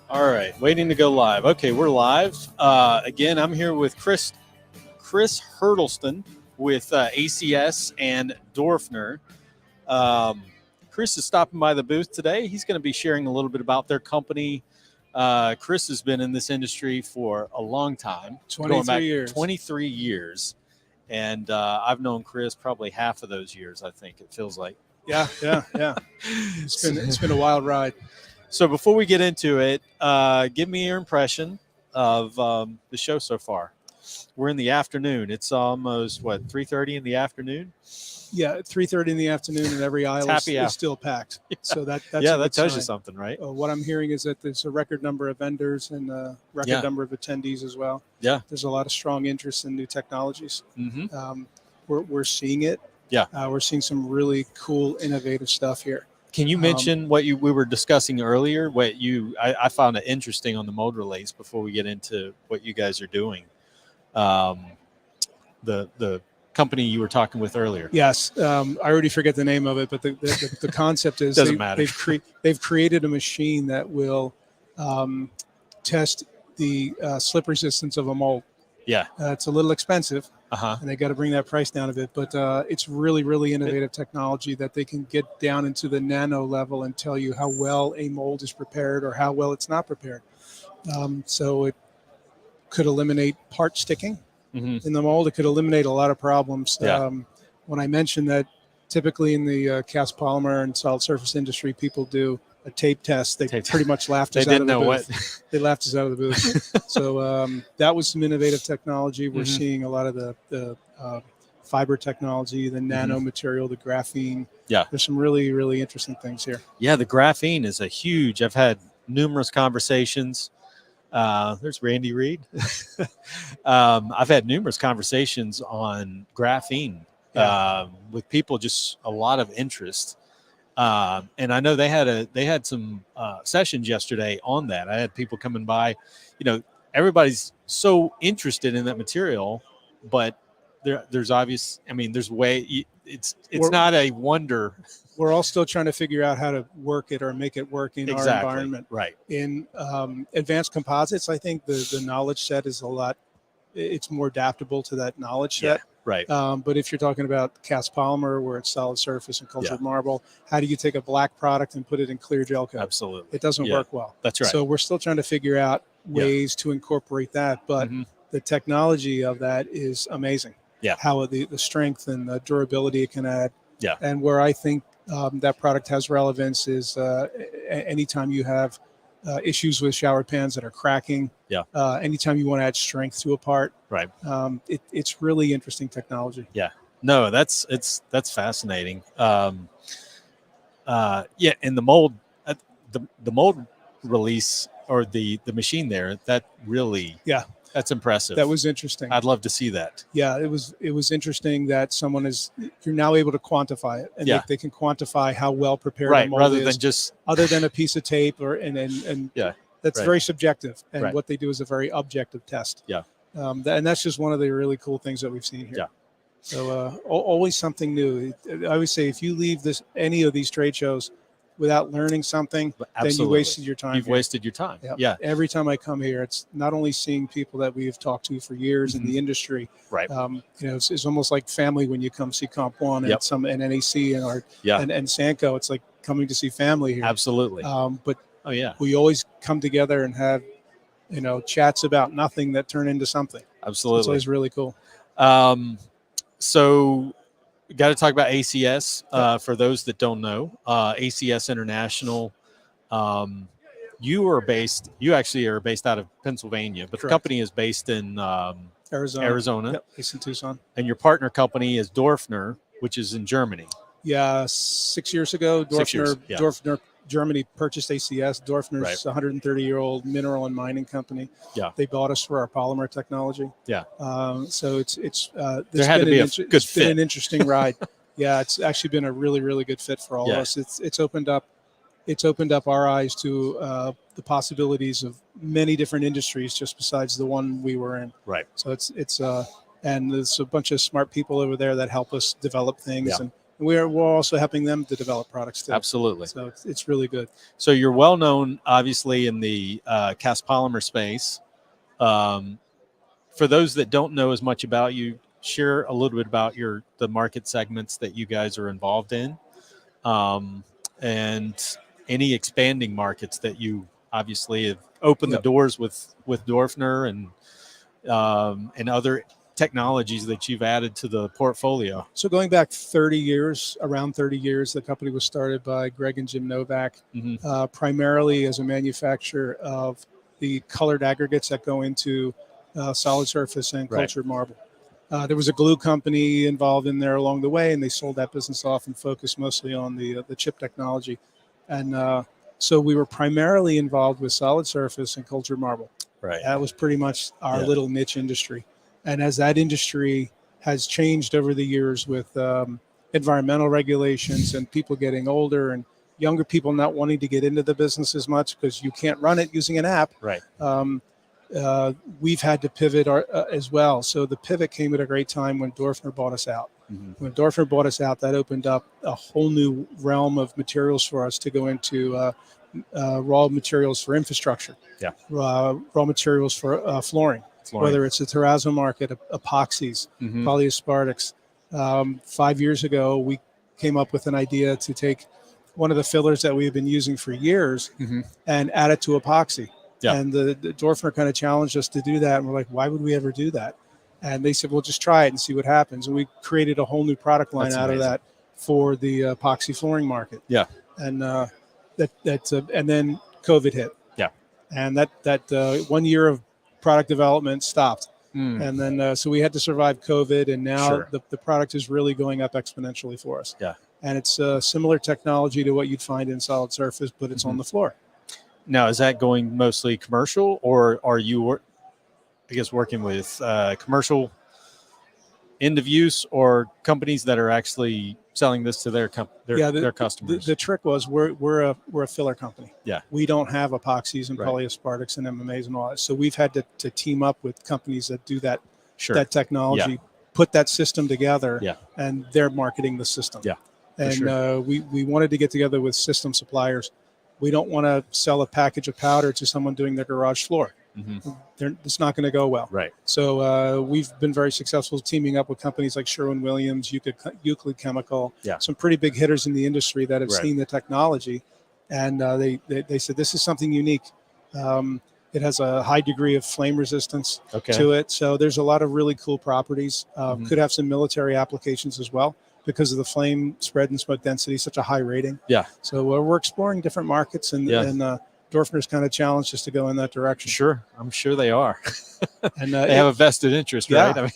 All right, waiting to go live. Okay, we're live. Again, I'm here with Chris Hurdleston with ACS and Dorfner. Um, Chris is stopping by the booth today. He's going to be sharing a little bit about their company. Chris has been in this industry for a long time, 23 years. 23 years. And I've known Chris probably half of those years, I think it feels like. Yeah. It's been a wild ride. So before we get into it, give me your impression of the show so far. We're in the afternoon. It's almost, 3:30 in the afternoon? Yeah, 3:30 in the afternoon, and every aisle is still packed. Yeah. So that's that tells you something, right? What I'm hearing is that there's a record number of vendors and a record number of attendees as well. Yeah. There's a lot of strong interest in new technologies. Mm-hmm. We're seeing it. Yeah. We're seeing some really cool, innovative stuff here. Can you mention what we were discussing earlier? I found it interesting on the mold release before we get into what you guys are doing. The company you were talking with earlier. Yes, I already forget the name of it, but the concept is doesn't matter. They've created a machine that will test the slip resistance of a mold. Yeah, it's a little expensive. And they got to bring that price down a bit, but it's really, really innovative technology that they can get down into the nano level and tell you how well a mold is prepared or how well it's not prepared. So it could eliminate part sticking in the mold. It could eliminate a lot of problems. Yeah. When I mentioned that typically in the cast polymer and solid surface industry, people do a tape test. They pretty much laughed us out of the booth. They laughed us out of the booth. So that was some innovative technology. We're seeing a lot of the fiber technology, the nano material, the graphene. Yeah. There's some really, really interesting things here. Yeah, the graphene is I've had numerous conversations. There's Randy Reed. I've had numerous conversations on graphene with people, just a lot of interest. And I know they had some sessions yesterday on that. I had people coming by. Everybody's so interested in that material, but there's obvious. I mean, there's it's not a wonder. We're all still trying to figure out how to work it or make it work in our environment. Right. In advanced composites, I think the knowledge set is it's more adaptable to that knowledge set. Right. But if you're talking about cast polymer, where it's solid surface and cultured marble, how do you take a black product and put it in clear gel coat? Absolutely. It doesn't work well. That's right. So we're still trying to figure out ways to incorporate that. But the technology of that is amazing. Yeah. How the strength and the durability it can add. Yeah. And where I think that product has relevance is anytime you have issues with shower pans that are cracking. Yeah. Anytime you want to add strength to a part. Right. It's really interesting technology. Yeah. No, that's fascinating. And the mold, the mold release or the machine there, that really. Yeah. That's impressive. That was interesting. I'd love to see that. Yeah, it was interesting that you're now able to quantify it, and they can quantify how well prepared a mold is, other than a piece of tape and that's very subjective. And what they do is a very objective test. Yeah, and that's just one of the really cool things that we've seen here. Yeah. So always something new. I always say if you leave any of these trade shows without learning something, then you wasted your time. You've wasted your time. Yeah. Every time I come here, it's not only seeing people that we've talked to for years in the industry. Right. It's almost like family when you come see Comp One and NAC and Sanco. It's like coming to see family here. Absolutely. But we always come together and have chats about nothing that turn into something. Absolutely. It's always really cool. So. Got to talk about ACS for those that don't know. ACS International. You actually are based out of Pennsylvania, but Correct. The company is based in Arizona. Yep, based in Tucson. And your partner company is Dorfner, which is in Germany. Yeah, 6 years ago, Dorfner Germany purchased ACS. Dorfner's a 130-year-old mineral and mining company. Yeah, they bought us for our polymer technology. Yeah, so it's there had to be a good fit. Been an interesting ride. Yeah, it's actually been a really, really good fit for all of us. It's opened up our eyes to the possibilities of many different industries just besides the one we were in. Right. So it's and there's a bunch of smart people over there that help us develop things, And we're also helping them to develop products too. Absolutely. So it's really good. So you're well known, obviously, in the cast polymer space. For those that don't know as much about you, share a little bit about the market segments that you guys are involved in, and any expanding markets that you obviously have opened the doors with Dorfner and other technologies that you've added to the portfolio. So going back 30 years, around 30 years, the company was started by Greg and Jim Novak, primarily as a manufacturer of the colored aggregates that go into solid surface and cultured marble. There was a glue company involved in there along the way, and they sold that business off and focused mostly on the chip technology. And so we were primarily involved with solid surface and cultured marble. Right. That was pretty much our little niche industry. And as that industry has changed over the years with environmental regulations and people getting older and younger people not wanting to get into the business as much because you can't run it using an app, right. We've had to pivot as well. So the pivot came at a great time when Dorfner bought us out. When Dorfner bought us out, that opened up a whole new realm of materials for us to go into raw materials for infrastructure, raw materials for flooring. Whether it's the terrazzo market, epoxies, polyaspartics. 5 years ago, we came up with an idea to take one of the fillers that we've been using for years and add it to epoxy. And the Dorfner kind of challenged us to do that. And we're like, why would we ever do that? And they said, well, just try it and see what happens. And we created a whole new product line out of that for the epoxy flooring market. Yeah. And and then COVID hit. Yeah. And that 1 year of product development stopped. And then so we had to survive COVID, and now the product is really going up exponentially for us. Yeah. And it's similar technology to what you'd find in solid surface, but it's on the floor. Now, is that going mostly commercial, or are you, I guess, working with commercial end of use or companies that are actually selling this to their customers? The trick was we're a filler company. Yeah. We don't have epoxies and polyaspartics and MMAs and all that. So we've had to team up with companies that do that technology, put that system together, and they're marketing the system. Yeah. And we wanted to get together with system suppliers. We don't want to sell a package of powder to someone doing their garage floor. It's not going to go well. Right. So we've been very successful teaming up with companies like Sherwin-Williams, Euclid Chemical, some pretty big hitters in the industry that have seen the technology. And they said, this is something unique. It has a high degree of flame resistance to it. So there's a lot of really cool properties. Could have some military applications as well, because of the flame spread and smoke density, such a high rating. Yeah. So we're exploring different markets, and Dorfner's kind of challenged us to go in that direction. Sure, I'm sure they are. And they have a vested interest, right? I mean,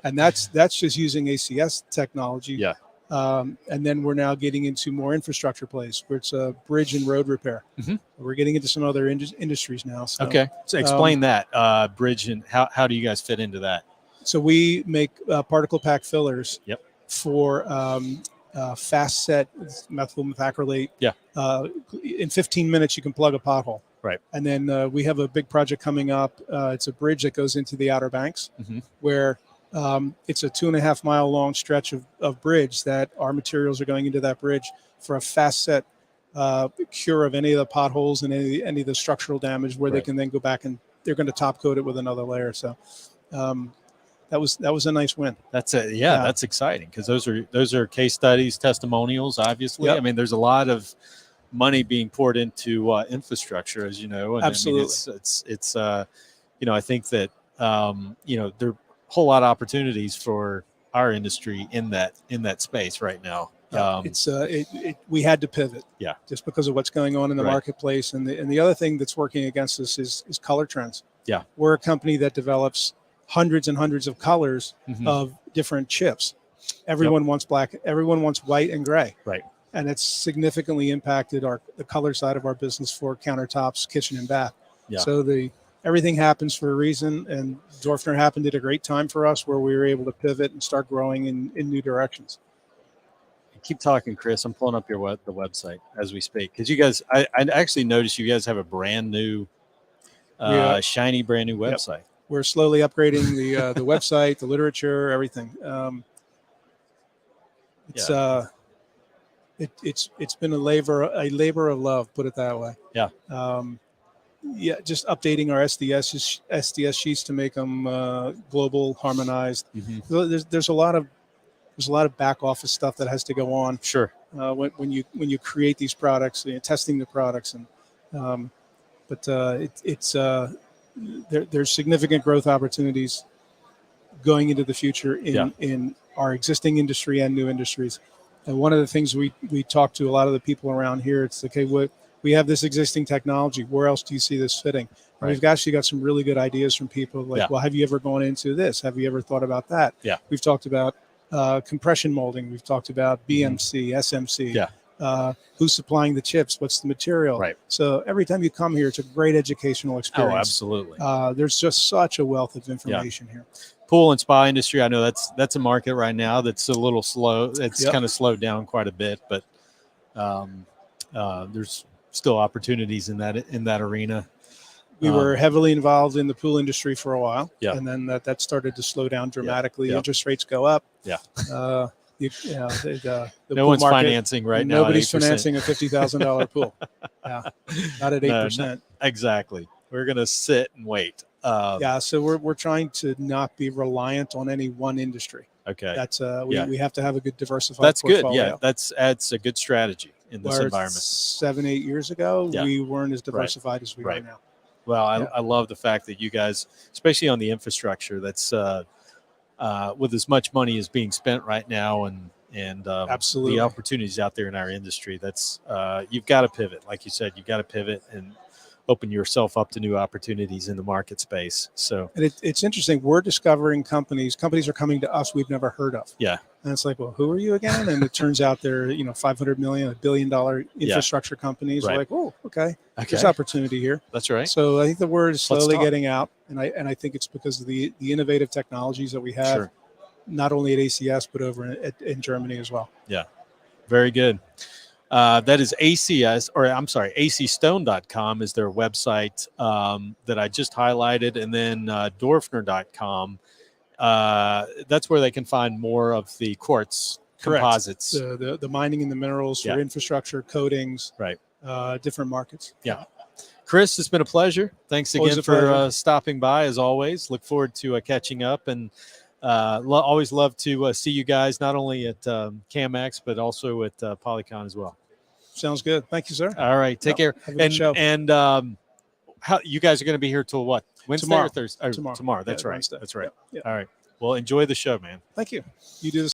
and that's just using ACS technology. Yeah. And then we're now getting into more infrastructure plays, where it's a bridge and road repair. We're getting into some other industries now. So, so explain that bridge, and how do you guys fit into that? So we make particle pack fillers. For fast set methyl methacrylate. In 15 minutes, you can plug a pothole. Right. And then we have a big project coming up. It's a bridge that goes into the Outer Banks, where it's a 2.5 mile long stretch of bridge that our materials are going into that bridge for a fast set cure of any of the potholes and any of the structural damage, where they can then go back and they're going to top coat it with another layer. So that was a nice win. That's that's exciting, because those are case studies, testimonials. Obviously, I mean, there's a lot of money being poured into infrastructure, as you know. And absolutely, I mean, it's I think that there are a whole lot of opportunities for our industry in that space right now. We had to pivot, just because of what's going on in the marketplace, and the other thing that's working against us is color trends. Yeah, we're a company that develops hundreds and hundreds of colors of different chips. Everyone wants black. Everyone wants white and gray. Right. And it's significantly impacted the color side of our business for countertops, kitchen, and bath. Yeah. So everything happens for a reason, and Dorfner happened at a great time for us, where we were able to pivot and start growing in new directions. Keep talking, Chris. I'm pulling up the website as we speak, because you guys, I actually noticed you guys have a brand new, shiny, brand new website. Yep. We're slowly upgrading the website, the literature, everything. It's been a labor of love, put it that way. Yeah. Yeah, just updating our SDS sheets to make them global, harmonized. Mm-hmm. There's a lot of back office stuff that has to go on. Sure. When you create these products, testing the products, and there's significant growth opportunities going into the future in our existing industry and new industries. And one of the things we talk to a lot of the people around here, it's okay, we have this existing technology. Where else do you see this fitting? And we've actually got some really good ideas from people like, well, have you ever gone into this? Have you ever thought about that? Yeah. We've talked about compression molding. We've talked about BMC, SMC. Yeah. Who's supplying the chips? What's the material? Right. So every time you come here, it's a great educational experience. Oh, absolutely. There's just such a wealth of information here. Pool and spa industry, I know that's a market right now that's a little slow. It's kind of slowed down quite a bit, but there's still opportunities in that arena. We were heavily involved in the pool industry for a while, yeah, and then that started to slow down dramatically. Yeah. Interest rates go up. Yeah. The no one's market, financing right now. Nobody's financing a $50,000 pool. Yeah, not at 8%. No, exactly. We're gonna sit and wait. So we're trying to not be reliant on any one industry. Okay. That's we have to have a good diversified. That's portfolio. Good. Yeah, that's a good strategy in this environment. 7-8 years ago, we weren't as diversified as we are now. Well, I love the fact that you guys, especially on the infrastructure, that's with as much money as being spent right now, and absolutely the opportunities out there in our industry. That's you've got to pivot, like you said. You've got to pivot and open yourself up to new opportunities in the market space. So, and it's interesting. We're discovering companies. Companies are coming to us we've never heard of. Yeah. And it's like, well, who are you again? And it turns out they're, $500 million, $1 billion infrastructure companies. Right. Like, oh, okay, there's opportunity here. That's right. So I think the word is slowly getting out, and I think it's because of the innovative technologies that we have, not only at ACS but over in Germany as well. Yeah, very good. That is ACS, or I'm sorry, acstone.com is their website that I just highlighted, and then Dorfner.com. That's where they can find more of the quartz composites. The mining and the minerals for infrastructure, coatings, different markets. Yeah. Chris, it's been a pleasure. Thanks again for stopping by, as always. Look forward to catching up, and always love to see you guys, not only at CAMX, but also at Polycon as well. Sounds good. Thank you, sir. All right. Take care. Have a good show. And how you guys are going to be here till what? Wednesday or Thursday? Tomorrow. Tomorrow. That's right. Wednesday. That's right. Yeah. All right. Well, enjoy the show, man. Thank you. You do the